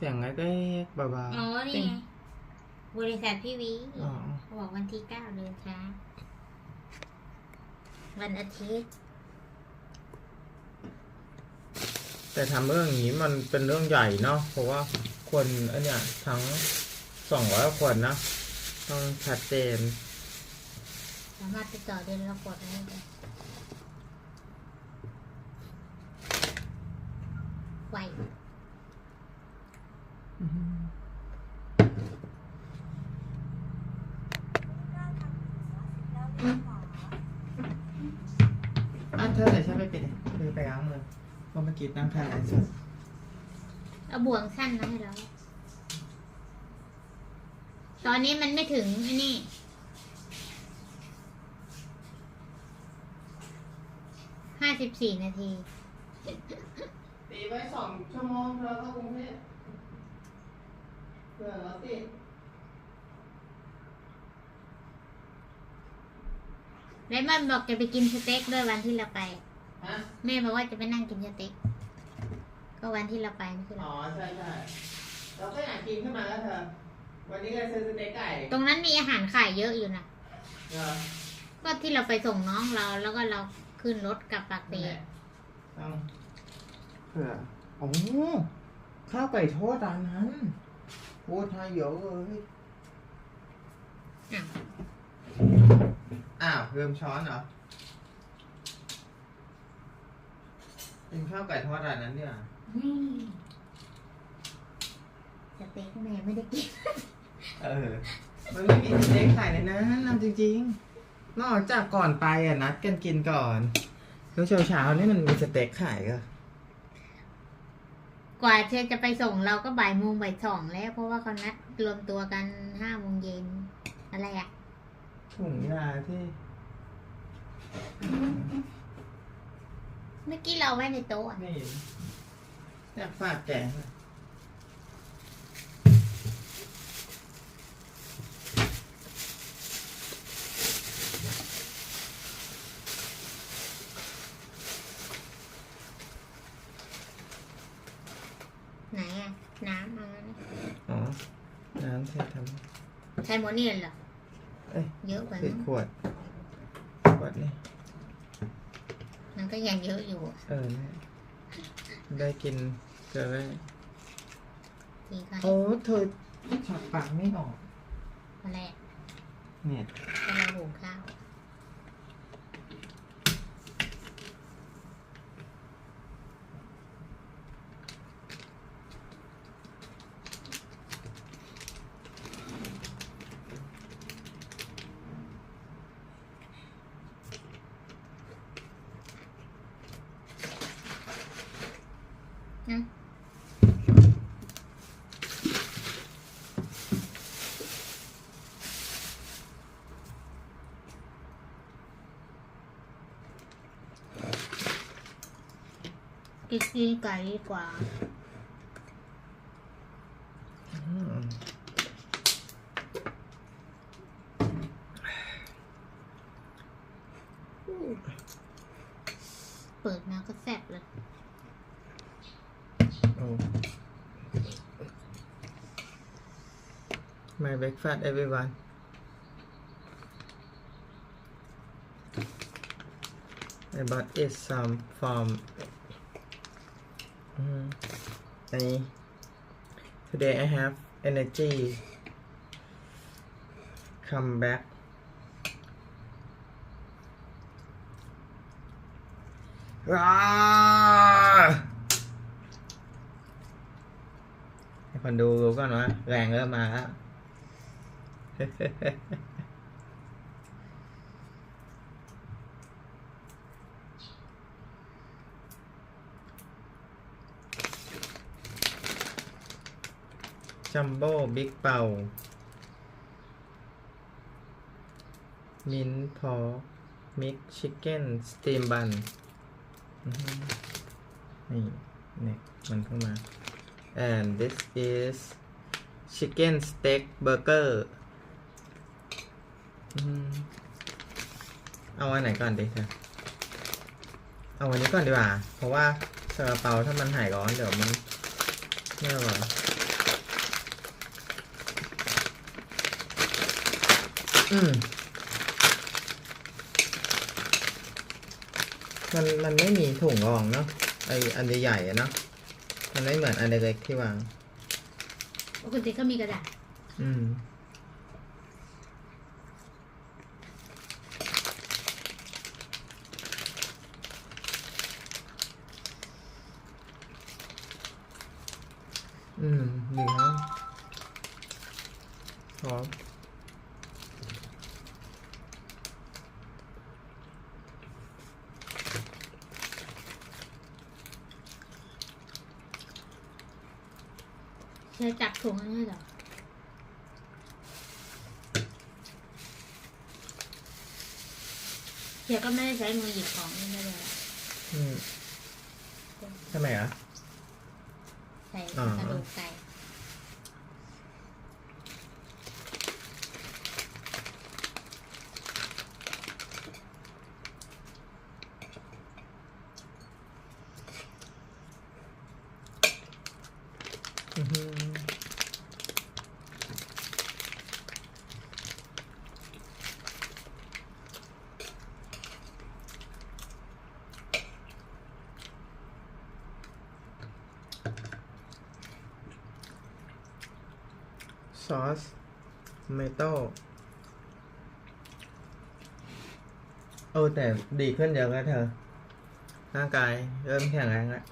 สียงอะไรเบาๆอ๋อนี่ไงบริษัทพี่วิเขาบอกวันที่9 เดือนช้าวันอาทิตย์แต่ทำเรื่องอย่างนี้มันเป็นเรื่องใหญ่เนาะเพราะว่าคนอันเนี้ยทั้ง200 คนนะต้องชัดเจนสามารถติดต่อเดือนละกดได้เลยไหวเธอเดี๋ยวฉันไปปิดเธอไปล้างมือเพราะเมื่อกี้นั่งทานอะไรสดเอาบ่วงสั้นมาให้เราตอนนี้มันไม่ถึงอันนี้54 นาทีตีไว้2 ชั่วโมงเธอเข้ากรุงเทพเผื่อเราติดแล้วมันบอกจะไปกินสเต็กด้วยวันที่เราไปฮะแม่บอกว่าจะไปนั่งกินสเต็กก็วันที่เราไปไม่ใช่หรออ๋อใช่เราก็อยากกินขึ้นมาแล้วเธอวันนี้ก็ซื้อสเต็กไก่ตรงนั้นมีอาหารขายเยอะอยู่นะก็ที่เราไปส่งน้องเราแล้วก็เราขึ้นรถกลับปากเตีต้องเผื่อโอ้ข้าวไก่ทอดร้านนั้นโคตรไทยเยอะเลยอ้าวเริ่มช้อนเหรอเป็นข้าวไก่ทอดร้านนั้นเนี่ยสเต็กแม่ไม่ได้กินมันไม่มีสเต็กขายเลยนะนำจริงๆนอกจากก่อนไปนัดกันกินก่อนแล้วเช้านี่มันมีสเต็กขายก็กว่าเชฟจะไปส่งเราก็บ่ายโมงบ่ายสองแล้วเพราะว่าเขานัดรวมตัวกัน5 โมงเย็นอะไรอ่ะถุงยาที่เมื่อกี้เราไว้ในโต๊ะนี่อยากฝากแกไหนอ่ะน้ำมาอ๋อน้ำใช่ใช้โมนี่เหรอเยอะกว่านั้นขวดนี่มันก็ยังเยอะอยู่ได้กินเจอได้โอ้เธอฉับปากไม่ออกอะไรเนี่ยกำลังหุงข้าวกินไก่ดีกว่าเปิดมาก็แซ่บเลยMy breakfast everyone I bought it some from today I have energy come backให้คนดูรู้ก่อนว่าแรงเริ่มมาแล้วจัมโบ้บิ๊กเป่ามิ้นพอมิกชิคเก้นสตีมบันนี่เนี่ยมันเข้ามา and this is chicken steak burger เอาอันไหนก่อนดีคะเอาอันนี้ก่อนดีกว่าเพราะว่าซาลาเปาถ้ามันหายร้อนเดี๋ยวมันไม่อร่อย อืมมันไม่มีถุงรองเนาะไออันใหญ่ๆอะเนาะมันไม่เหมือนอันเล็กๆที่วางปกติเขามีกระดาษดีฮะพร้อมใช้จับถุงนั่นเหรอเฮียก็ไม่ได้ใช้มือหยิบของนี่ไม่เลยทำไมอ่ะใส่กระดูกไก่ซอสเมทัลแต่ดีขึ้นเยอะแล้วเธอร่างกายเริ่มแข็งแรงแล้ว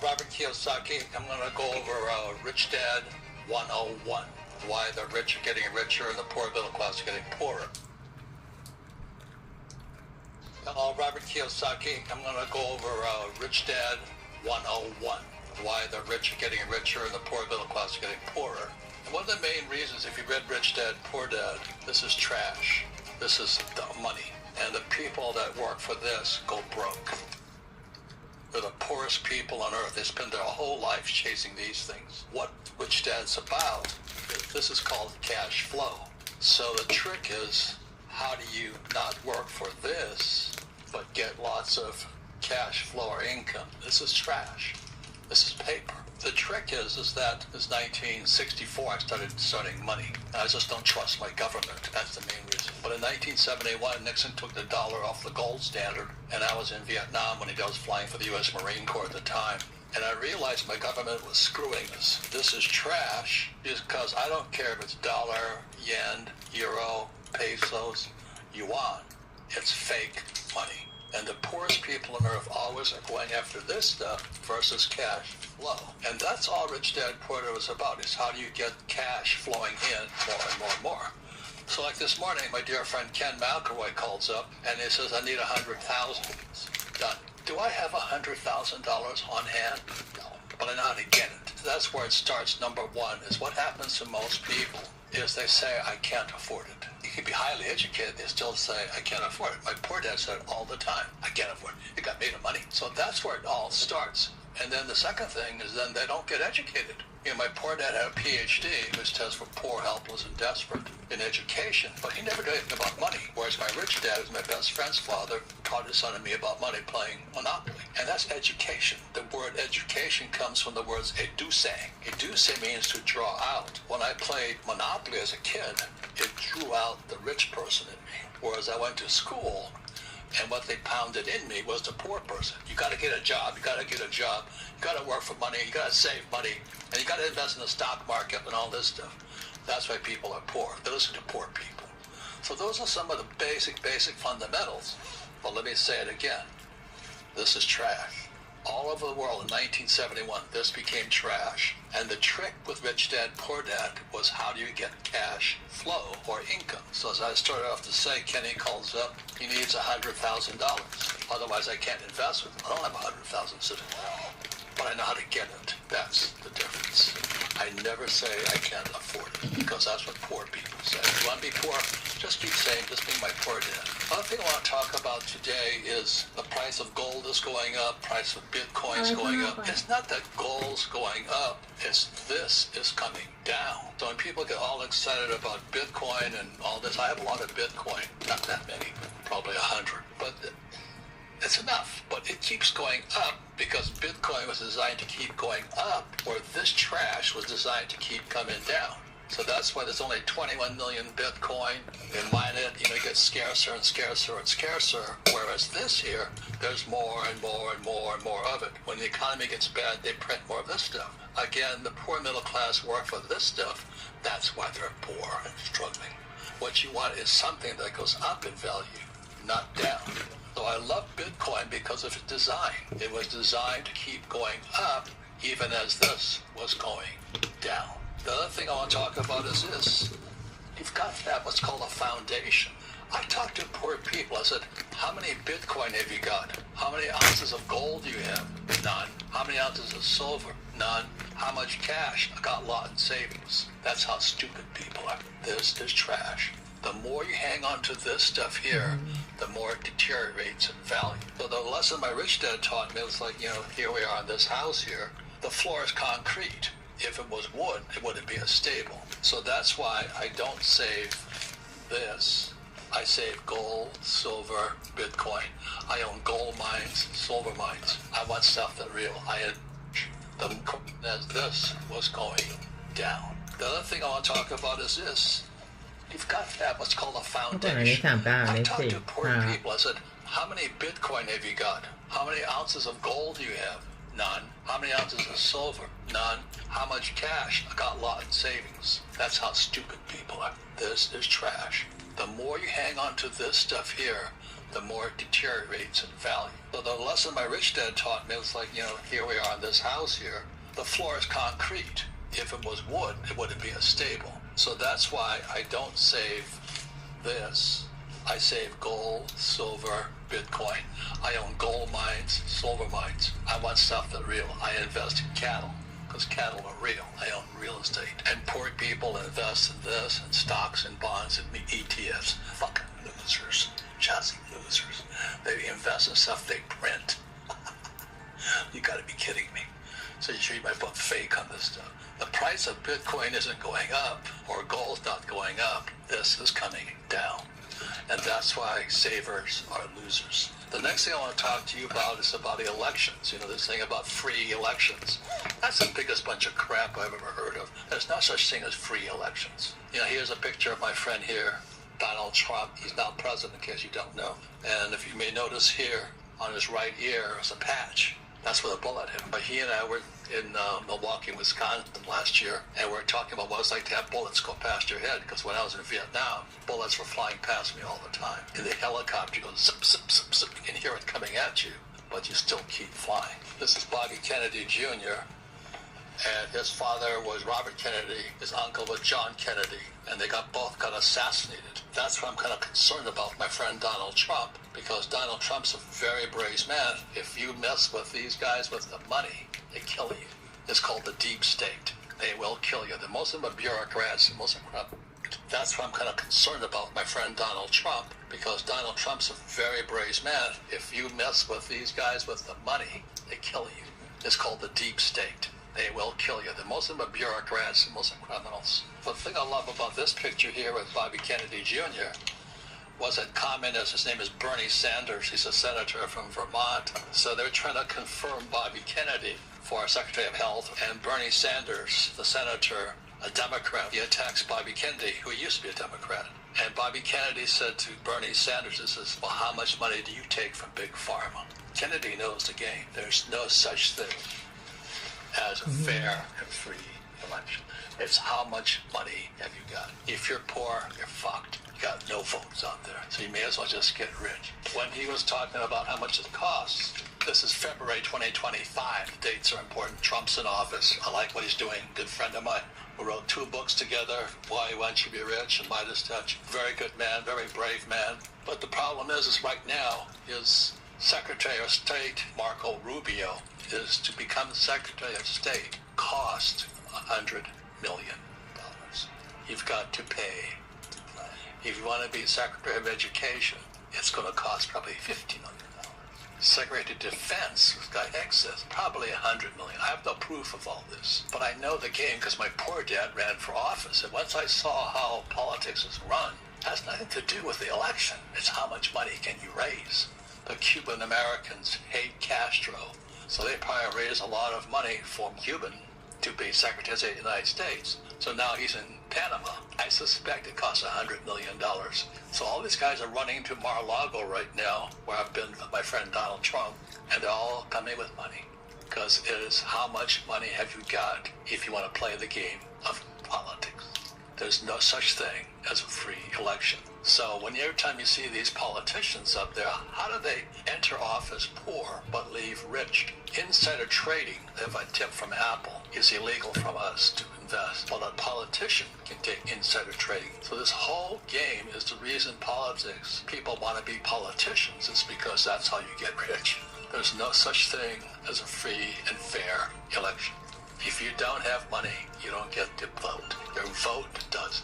Robert Kiyosaki. I'm going to go over Rich Dad 101. Why the rich are getting richer and the poor middle class are getting poorer. Robert Kiyosaki. I'm going to go over Rich Dad 101. Why the rich are getting richer and the poor middle class are getting poorer. And one of the main reasons, if you read Rich Dad, Poor Dad, this is trash. This is dumb money. And the people that work for this go broke. They're the poorest people on earth. They spend their whole life chasing these things. What Rich Dad's about, this is called cash flow. So the trick is, how do you not work for this, but get lots of cash flow or income? This is trash. This is paper. The trick is that it's 1964 I started studying money. I just don't trust my government. That's the main reason. But in 1971, Nixon took the dollar off the gold standard, and I was in Vietnam when he was flying for the U.S. Marine Corps at the time. And I realized my government was screwing us. This is trash because I don't care if it's dollar, yen, euro, pesos, yuan. It's fake money. And the poorest people on earth always are going after this stuff versus cash flow. And that's all Rich Dad Poor Dad was about, is how do you get cash flowing in more and more and more. So like this morning, my dear friend Ken McElroy calls up and he says, I need 100,000. Done. Do I have $100,000 on hand? No, but I know how to get it. That's where it starts. Number one is what happens to most people is they say, I can't afford it. You can be highly educated, they still say, I can't afford it. My poor dad said it all the time, I can't afford it. It got made of money. So that's where it all starts. And then the second thing is then they don't get educated. You know, my poor dad had a PhD, which stands for poor, helpless, and desperate in education, but he never did anything about money. Whereas my rich dad, who's my best friend's father, taught his son and me about money playing Monopoly. And that's education. The word education comes from the words educe. Educe means to draw out. When I played Monopoly as a kid, it drew out the rich person in me. Whereas I went to school, and what they pounded in me was the poor person. You got to get a job. You got to get a job. You got to work for money. You got to save money. And you got to invest in the stock market and all this stuff. That's why people are poor. They listen to poor people. So those are some of the basic fundamentals. But let me say it again. This is trash. All over the world in 1971, this became trash. And the trick with Rich Dad, Poor Dad was how do you get cash flow or income? So as I started off to say, Kenny calls up, he needs $100,000. Otherwise, I can't invest with them. I don't have 100,000 sitting there, but I know how to get it. That's the difference. I never say I can't afford it, because that's what poor people say. If you want to be poor, just keep saying, just be my poor dad. Another thing I want to talk about today is the price of gold is going up, price of Bitcoin is going up. It's not that gold's going up, it's this is coming down. So when people get all excited about Bitcoin and all this, I have a lot of Bitcoin, not that many, probably 100, but it's enough. But it keeps going up because Bitcoin was designed to keep going up, or this trash was designed to keep coming down. So that's why there's only 21 million Bitcoin. They mine it, it gets scarcer and scarcer and scarcer. Whereas this here, there's more and more and more and more of it. When the economy gets bad, they print more of this stuff. Again, the poor middle class work for this stuff. That's why they're poor and struggling. What you want is something that goes up in value, not down. So I love Bitcoin because of its design. It was designed to keep going up even as this was going down. The other thing I want to talk about is this. You've got to have what's called a foundation. I talked to poor people. I said, how many Bitcoin have you got? How many ounces of gold do you have? None. How many ounces of silver? None. How much cash? I got a lot in savings. That's how stupid people are. This is trash. The more you hang on to this stuff here, the more it deteriorates in value. So the lesson my rich dad taught me was like, here we are in this house here. The floor is concrete. If it was wood, it wouldn't be as stable. So that's why I don't save this. I save gold, silver, Bitcoin. I own gold mines, silver mines. I want stuff that's real. As this was going down. The other thing I want to talk about is this. You've got to have what's called a foundation. I talked to poor people. I said, how many Bitcoin have you got? How many ounces of gold do you have? None. How many ounces of silver? None. How much cash? I got a lot in savings. That's how stupid people are. This is trash. The more you hang on to this stuff here, the more it deteriorates in value. So the lesson my rich dad taught me was like, here we are in this house here. The floor is concrete. If it was wood, it wouldn't be as stable. So that's why I don't save this. I save gold, silver, Bitcoin. I own gold mines, silver mines. I want stuff that's real. I invest in cattle because cattle are real. I own real estate. And poor people invest in this and stocks and bonds and ETFs. Fucking losers. Just losers. They invest in stuff they print. You gotta be kidding me. So you should read my book, Fake, on this stuff. The price of Bitcoin isn't going up, or gold's not going up. This is coming down. And that's why savers are losers. The next thing I want to talk to you about is about the elections. This thing about free elections. That's the biggest bunch of crap I've ever heard of. There's no such thing as free elections. Here's a picture of my friend here, Donald Trump. He's now president, in case you don't know. And if you may notice here, on his right ear is a patch. That's where the bullet hit him. But he and I were in Milwaukee, Wisconsin last year, and we were talking about what it's like to have bullets go past your head, because when I was in Vietnam, bullets were flying past me all the time. In the helicopter, you go zip, zip, zip, zip. You can hear it coming at you, but you still keep flying. This is Bobby Kennedy Jr., and his father was Robert Kennedy, his uncle was John Kennedy, and they both got assassinated. That's what I'm kind of concerned about my friend Donald Trump, because Donald Trump's a very brave man. If you mess with these guys with the money, they kill you. It's called the deep state. They will kill you. Most of them are bureaucrats, most of them are corrupt. That's what I'm kind of concerned about my friend Donald Trump, because Donald Trump's a very brave man. If you mess with these guys with the money, they kill you. It's called the deep state. They will kill you. Most of them are bureaucrats and most of them criminals. But the thing I love about this picture here with Bobby Kennedy Jr. was that communist, his name is Bernie Sanders. He's a senator from Vermont. So they're trying to confirm Bobby Kennedy for Secretary of Health. And Bernie Sanders, the senator, a Democrat, he attacks Bobby Kennedy, who used to be a Democrat. And Bobby Kennedy said to Bernie Sanders, he says, well, how much money do you take from Big Pharma? Kennedy knows the game. There's no such thing as a fair and free election. It's how much money have you got. If you're poor, you're fucked. You got no votes out there. So you may as well just get rich. When he was talking about how much it costs, this is February 2025. The dates are important. Trump's in office. I like what he's doing. Good friend of mine. We wrote 2 books together, Why You Want You to Be Rich and Midas Touch. Very good man, very brave man. But the problem is right now, his Secretary of State Marco Rubio is to become Secretary of State cost $100 million. You've got to pay. If you want to be Secretary of Education, it's going to cost probably $50 million. Secretary of Defense, this guy X says, probably $100 million. I have no proof of all this, but I know the game because my poor dad ran for office, and once I saw how politics is run, it has nothing to do with the election. It's how much money can you raise. The Cuban Americans hate Castro, so they probably raise a lot of money for Cuban to be Secretary of the United States. So now he's in Panama. I suspect it costs $100 million. So all these guys are running to Mar-a-Lago right now, where I've been with my friend Donald Trump, and they're all coming with money. Because it is how much money have you got if you want to play the game of politics. There's no such thing as a free election. So every time you see these politicians up there, how do they enter office poor but leave rich? Insider trading, if a tip from Apple, is illegal from us to invest. But a politician can take insider trading. So this whole game is the reason people want to be politicians. It's because that's how you get rich. There's no such thing as a free and fair election. If you don't have money, you don't get to vote. Your vote does.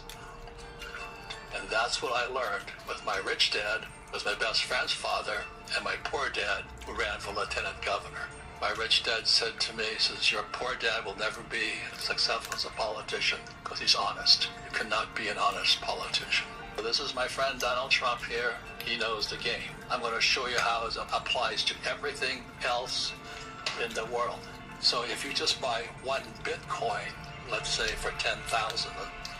And that's what I learned with my rich dad, with my best friend's father, and my poor dad, who ran for lieutenant governor. My rich dad said to me, he says, your poor dad will never be successful as a politician because he's honest. You cannot be an honest politician. So this is my friend Donald Trump here. He knows the game. I'm going to show you how it applies to everything else in the world. So if you just buy one Bitcoin, let's say for 10,000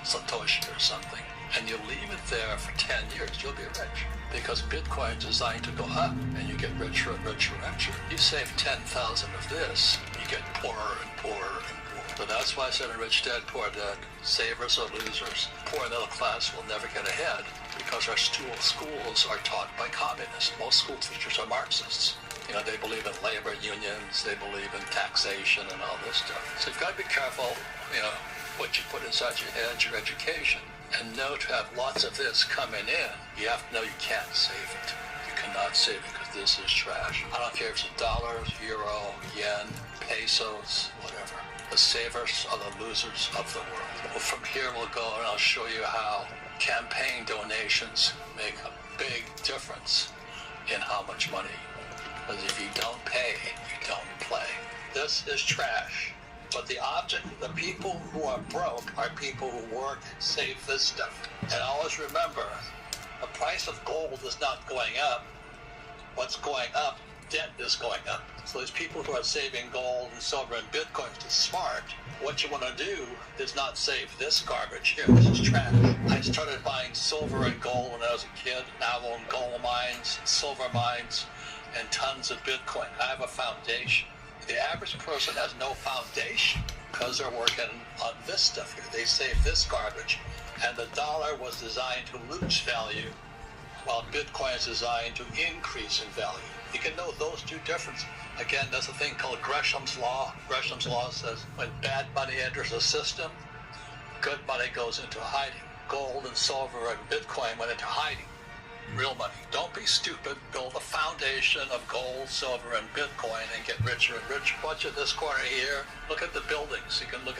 Satoshi or something, and you leave it there for 10 years, you'll be rich. Because Bitcoin is designed to go up, and you get richer and richer and richer. You save 10,000 of this, you get poorer and poorer and poorer. So that's why I said in Rich Dad, Poor Dad, savers or losers. Poor middle class will never get ahead because our schools are taught by communists. Most school teachers are Marxists. You know, they believe in labor unions, they believe in taxation and all this stuff. So you've got to be careful, what you put inside your head, your education. And know to have lots of this coming in, you have to know you can't save it. You cannot save it because this is trash. I don't care if it's dollars, euro, yen, pesos, whatever. The savers are the losers of the world. Well, from here we'll go and I'll show you how campaign donations make a big difference in how much money. Because if you don't pay, you don't play. This is trash. But the people who are broke are people who work, save this stuff. And always remember, the price of gold is not going up. What's going up, debt is going up. So these people who are saving gold and silver and Bitcoin is smart. What you want to do is not save this garbage here. This is trash. I started buying silver and gold when I was a kid. Now I own gold mines, silver mines, and tons of Bitcoin. I have a foundation. The average person has no foundation because they're working on this stuff here. They save this garbage. And the dollar was designed to lose value while Bitcoin is designed to increase in value. You can know those two differences. Again, there's a thing called Gresham's Law. Gresham's Law says when bad money enters the system, good money goes into hiding. Gold and silver and Bitcoin went into hiding. Real money. Don't be stupid. Build a foundation of gold, silver, and Bitcoin and get richer and richer. Watch at this corner here. Look at the buildings. You can look at